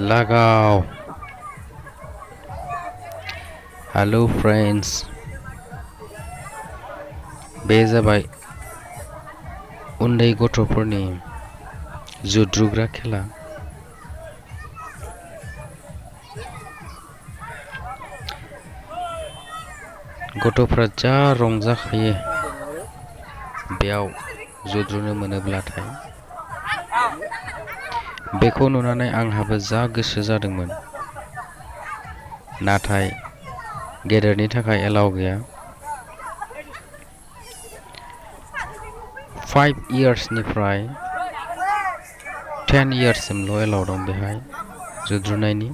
Lagaw. Hello friends. बे जाबाय उन्दै गथ'फोरनि जुद्रुग्रा खेला। गथ'फ्रा जा रंजाखायो बेयाव जुद्रुनो मोनोब्लाथाय। बेखौ नुनानै आंहाबो जा गोसो जादोंमोन, नाथाय गेदेरनि थाखाय एलाउ गैया। 5 इयार्सनिफ्राय 10 इयार्ससिमल' एलाउ दं बेहाय जुद्रुनायनि।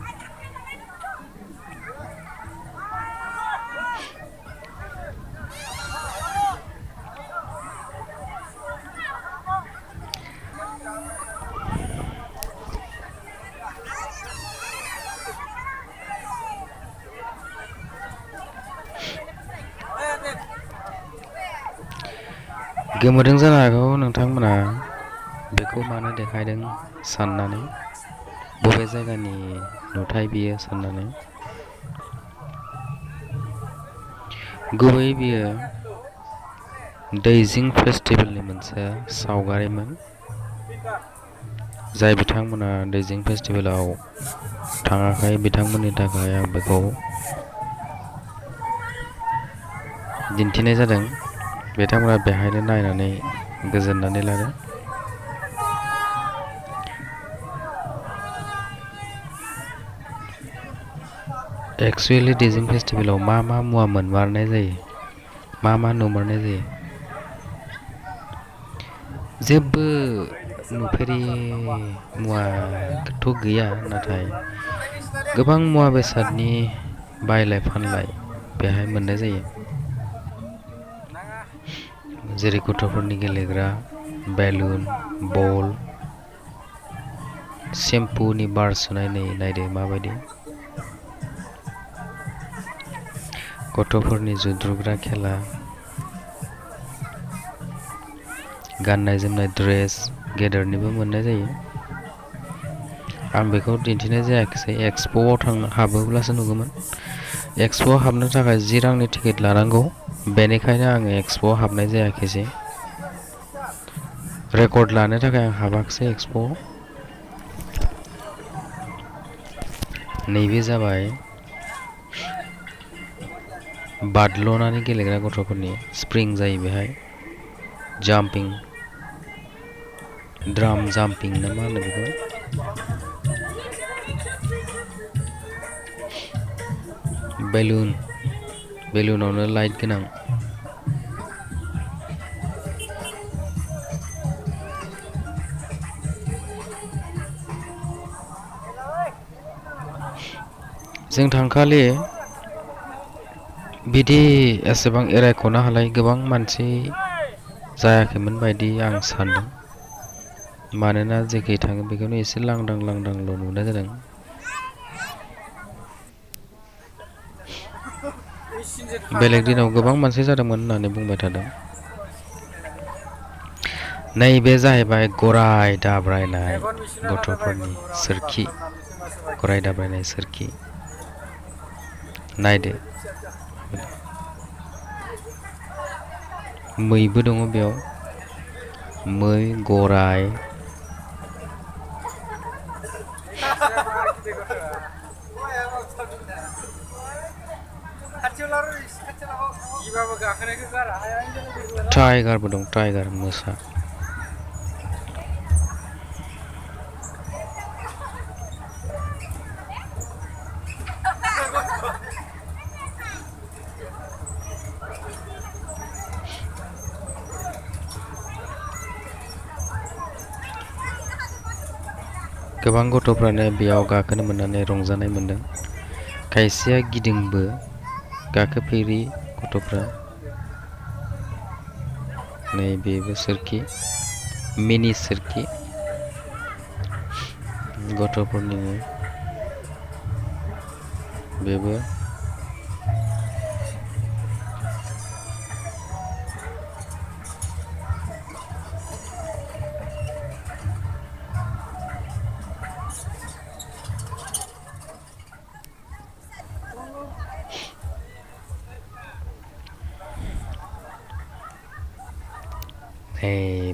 गोमोदों जानो हागौ नोंथांमोना बेखौ मानो देखायदों साननानै, बबे जायगानि नुथाय बियो साननानै। गुबैयै बियो दैजिं फेस्टिभेलनि मोनसे सावगारिमोन। जाय बिथांमोना दैजिं फेस्टिभेलाव थाङाखै बिथांमोननि थाखाय आं बेखौ दिन्थिनाय जादों। बिथांमोना बेहायनो नायनानै गोजोननानै लादों। एक्सुवेलि दैजिं फेस्टिभेलाव मा मा मुवा मोनमारनाय जायो, मा नुमारनाय जायो, जेबो नुफेरि मुवाथ' गैया, नाथाय गोबां मुवा बेसादनि बायलाय फानलाय बेहाय मोननाय जायो। जेरै गथ'फोरनि गेलेग्रा बेलुन, बल, सेम्पुनि बार सुनाय नायदो माबायदि। गथ'फोरनि जुद्रुग्रा खेला, गाननाय जोमनाय ड्रेस गेदेरनिबो मोननाय जायो। आं बेखौ दिन्थिनाय जायाखिसै, एक्सप'आव हाबोब्लासो नुगौमोन। एक्सप'आव हाबनो थाखाय 10 रांनि टिकेट लानांगौ, बेनिखायनो आङो एक्सप'आव हाबनाय जायाखिसै। रेकर्ड लानो थाखाय आं हाबाखिसै एक्सप'आव। नैबे जाबाय बाज्ल'नानै गेलेग्रा गथ'फोरनि स्प्रिं जायो बेहाय, जाम्पिं, ड्राम जाम्पिं ना मा होनो बेखौ। बेलुनावनो लाइट गोनां। जों थांखालि बिदि एसेबां एरायख'नो हालाय गोबां मानसि जायाखैमोन बायदि आं सानदों। मानोना जेखै थाङो बेखौनो एसे लांदांल' नुनाय जादों। बेलेग दिनाव गोबां मानसि जादोंमोन होननानै बुंबाय थादों। नैबे जाहैबाय गराय दाब्रायनाय गथ'फोरनि सोरखि, गराय दाब्रायनाय सोरखि नायदो। मैबो दङ बेयाव, मै, गराय। टाइगारबो दं, टाइगार मोसा। गोबां गथ'फ्रानो बेयाव गाखोनो मोननानै रंजानाय मोन्दों। खायसेया गिदिंबो, गाखोफेरि गथ'फ्रा। नैबेबो सोरखि, मिनि सोरखि गथ'फोरनिनो बेबो।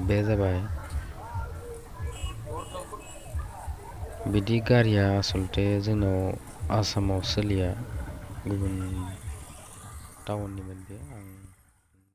बे जाबाय बिदि गारिया आसलथे जोंनाव आसामाव सोलिया गुबुन टाउननिमोन बे आं